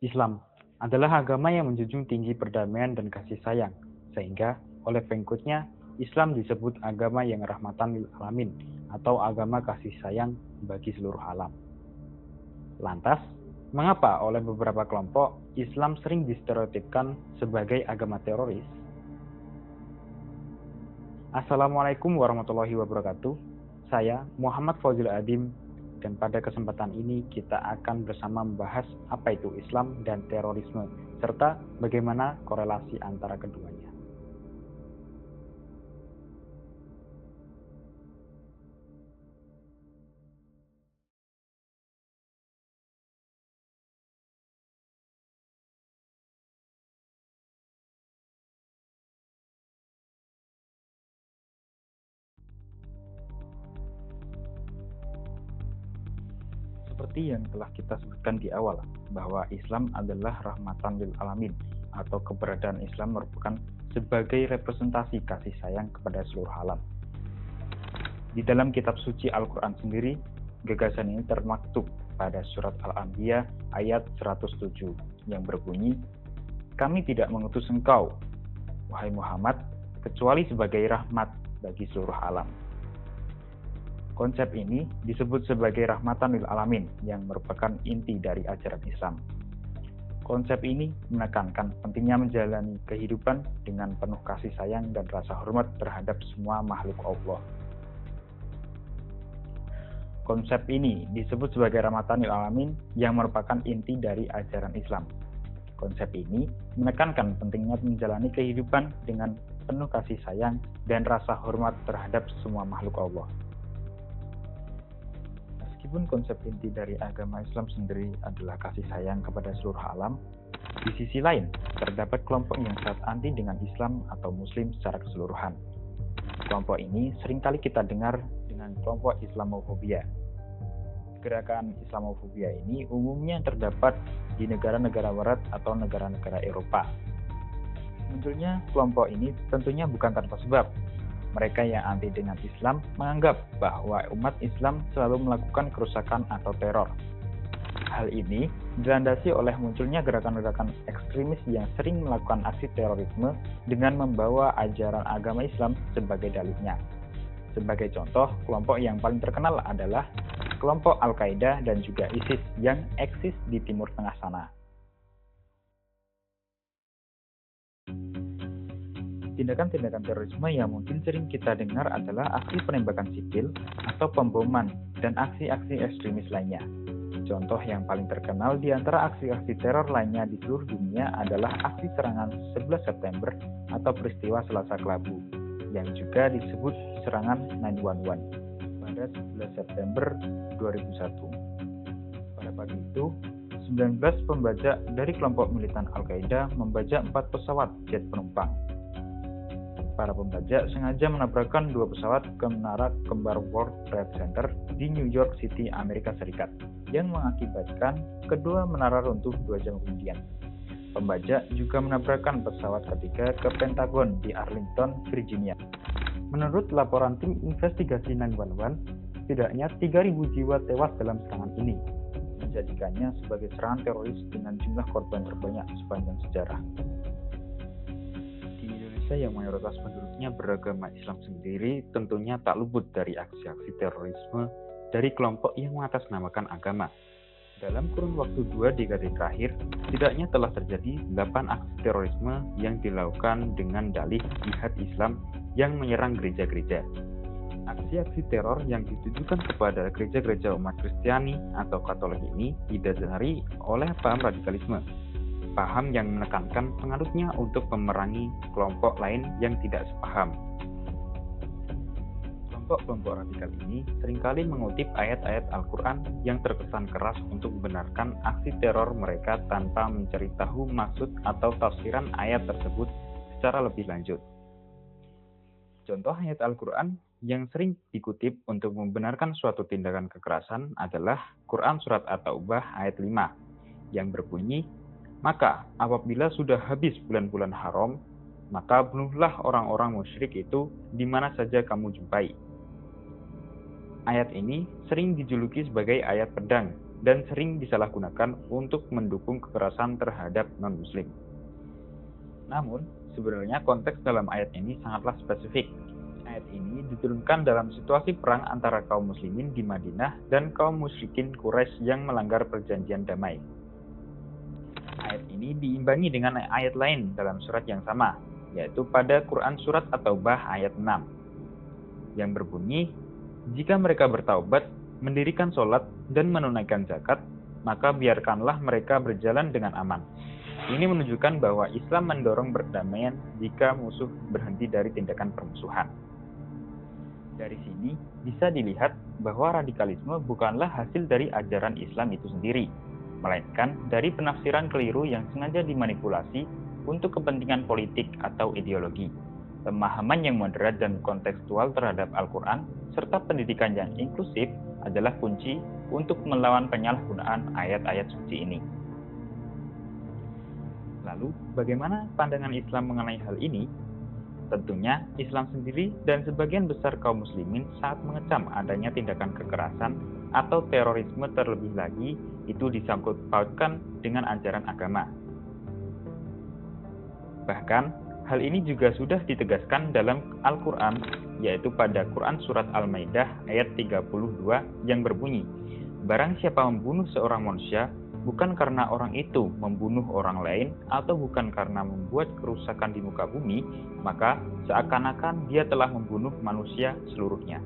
Islam adalah agama yang menjunjung tinggi perdamaian dan kasih sayang, sehingga oleh pengikutnya Islam disebut agama yang rahmatan lil alamin atau agama kasih sayang bagi seluruh alam. Lantas, mengapa oleh beberapa kelompok Islam sering distereotipkan sebagai agama teroris? Assalamualaikum warahmatullahi wabarakatuh. Saya Muhammad Fauzil Adim, dan pada kesempatan ini kita akan bersama membahas apa itu Islam dan terorisme, serta bagaimana korelasi antara keduanya. Seperti yang telah kita sebutkan di awal, bahwa Islam adalah rahmatan lil alamin, atau keberadaan Islam merupakan sebagai representasi kasih sayang kepada seluruh alam. Di dalam kitab suci Al-Quran sendiri, gagasan ini termaktub pada surat Al-Anbiya ayat 107 yang berbunyi, "Kami tidak mengutus engkau, wahai Muhammad, kecuali sebagai rahmat bagi seluruh alam." Konsep ini disebut sebagai rahmatan lil alamin yang merupakan inti dari ajaran Islam. Konsep ini menekankan pentingnya menjalani kehidupan dengan penuh kasih sayang dan rasa hormat terhadap semua makhluk Allah. Konsep ini disebut sebagai rahmatan lil alamin yang merupakan inti dari ajaran Islam. Konsep ini menekankan pentingnya menjalani kehidupan dengan penuh kasih sayang dan rasa hormat terhadap semua makhluk Allah. Meskipun konsep inti dari agama Islam sendiri adalah kasih sayang kepada seluruh alam, di sisi lain terdapat kelompok yang sangat anti dengan Islam atau Muslim secara keseluruhan. Kelompok ini seringkali kita dengar dengan kelompok Islamofobia. Gerakan Islamofobia ini umumnya terdapat di negara-negara Barat atau negara-negara Eropa. Munculnya kelompok ini tentunya bukan tanpa sebab. Mereka yang anti dengan Islam menganggap bahwa umat Islam selalu melakukan kerusakan atau teror. Hal ini dilandasi oleh munculnya gerakan-gerakan ekstremis yang sering melakukan aksi terorisme dengan membawa ajaran agama Islam sebagai dalihnya. Sebagai contoh, kelompok yang paling terkenal adalah kelompok Al-Qaeda dan juga ISIS yang eksis di Timur Tengah sana. Tindakan-tindakan terorisme yang mungkin sering kita dengar adalah aksi penembakan sipil atau pemboman dan aksi-aksi ekstremis lainnya. Contoh yang paling terkenal di antara aksi-aksi teror lainnya di seluruh dunia adalah aksi serangan 11 September atau peristiwa Selasa Kelabu, yang juga disebut serangan 9/11 pada 11 September 2001. Pada pagi itu, 19 pembajak dari kelompok militan Al-Qaeda membajak 4 pesawat jet penumpang. Para pembajak sengaja menabrakkan 2 pesawat ke menara kembar World Trade Center di New York City, Amerika Serikat, yang mengakibatkan kedua menara runtuh 2 jam kemudian. Pembajak juga menabrakkan pesawat ketiga ke Pentagon di Arlington, Virginia. Menurut laporan tim investigasi 911, setidaknya 3.000 jiwa tewas dalam serangan ini, menjadikannya sebagai serangan teroris dengan jumlah korban terbanyak sepanjang sejarah. Di Indonesia yang mayoritas penduduknya beragama Islam sendiri tentunya tak luput dari aksi-aksi terorisme dari kelompok yang mengatasnamakan agama. Dalam kurun waktu 2 dekade terakhir, setidaknya telah terjadi 8 aksi terorisme yang dilakukan dengan dalih jihad Islam yang menyerang gereja-gereja. Aksi-aksi teror yang ditujukan kepada gereja-gereja umat Kristiani atau Katolik ini didasari oleh paham radikalisme. Paham yang menekankan penganutnya untuk memerangi kelompok lain yang tidak sepaham. Kelompok-kelompok radikal ini seringkali mengutip ayat-ayat Al-Quran yang terkesan keras untuk membenarkan aksi teror mereka tanpa mencari tahu maksud atau tafsiran ayat tersebut secara lebih lanjut. Contoh ayat Al-Quran yang sering dikutip untuk membenarkan suatu tindakan kekerasan adalah Quran Surat At-Taubah ayat 5 yang berbunyi, "Maka apabila sudah habis bulan-bulan haram, maka bunuhlah orang-orang musyrik itu di mana saja kamu jumpai." Ayat ini sering dijuluki sebagai ayat pedang dan sering disalahgunakan untuk mendukung kekerasan terhadap non-Muslim. Namun, sebenarnya konteks dalam ayat ini sangatlah spesifik. Ayat ini diturunkan dalam situasi perang antara kaum muslimin di Madinah dan kaum musyrikin Quraisy yang melanggar perjanjian damai. Ayat ini diimbangi dengan ayat lain dalam surat yang sama, yaitu pada Quran Surat At-Taubah ayat 6, yang berbunyi, "Jika mereka bertaubat, mendirikan sholat, dan menunaikan zakat, maka biarkanlah mereka berjalan dengan aman." Ini menunjukkan bahwa Islam mendorong perdamaian jika musuh berhenti dari tindakan permusuhan. Dari sini bisa dilihat bahwa radikalisme bukanlah hasil dari ajaran Islam itu sendiri, melainkan dari penafsiran keliru yang sengaja dimanipulasi untuk kepentingan politik atau ideologi. Pemahaman yang moderat dan kontekstual terhadap Al-Quran serta pendidikan yang inklusif adalah kunci untuk melawan penyalahgunaan ayat-ayat suci ini. Lalu, bagaimana pandangan Islam mengenai hal ini? Tentunya, Islam sendiri dan sebagian besar kaum muslimin sangat mengecam adanya tindakan kekerasan atau terorisme, terlebih lagi itu disangkut pautkan dengan ajaran agama. Bahkan, hal ini juga sudah ditegaskan dalam Al-Quran, yaitu pada Quran Surat Al-Maidah ayat 32 yang berbunyi, "Barang siapa membunuh seorang manusia, bukan karena orang itu membunuh orang lain atau bukan karena membuat kerusakan di muka bumi, maka seakan-akan dia telah membunuh manusia seluruhnya."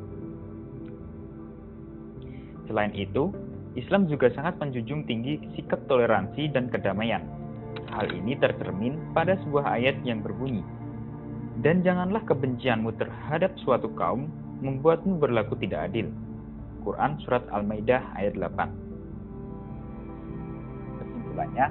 Selain itu, Islam juga sangat menjunjung tinggi sikap toleransi dan kedamaian. Hal ini tercermin pada sebuah ayat yang berbunyi, "Dan janganlah kebencianmu terhadap suatu kaum membuatmu berlaku tidak adil." Quran Surat Al-Maidah ayat 8. Kesimpulannya,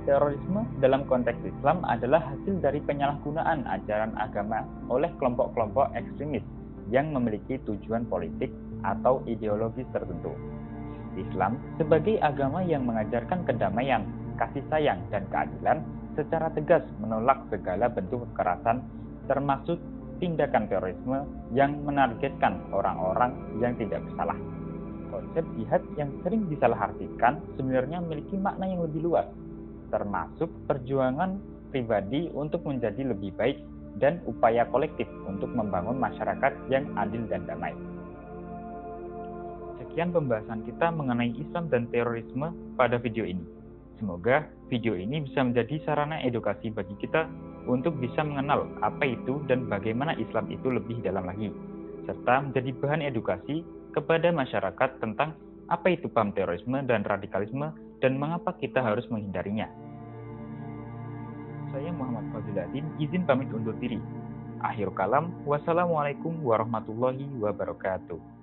terorisme dalam konteks Islam adalah hasil dari penyalahgunaan ajaran agama oleh kelompok-kelompok ekstremis yang memiliki tujuan politik atau ideologis tertentu. Islam sebagai agama yang mengajarkan kedamaian, kasih sayang, dan keadilan secara tegas menolak segala bentuk kekerasan, termasuk tindakan terorisme yang menargetkan orang-orang yang tidak bersalah. Konsep jihad yang sering disalahartikan sebenarnya memiliki makna yang lebih luas, termasuk perjuangan pribadi untuk menjadi lebih baik dan upaya kolektif untuk membangun masyarakat yang adil dan damai. Sekian pembahasan kita mengenai Islam dan terorisme pada video ini. Semoga video ini bisa menjadi sarana edukasi bagi kita untuk bisa mengenal apa itu dan bagaimana Islam itu lebih dalam lagi, serta menjadi bahan edukasi kepada masyarakat tentang apa itu paham terorisme dan radikalisme dan mengapa kita harus menghindarinya. Saya Muhammad Fadhiladin, izin pamit undur diri. Akhir kalam, wassalamualaikum warahmatullahi wabarakatuh.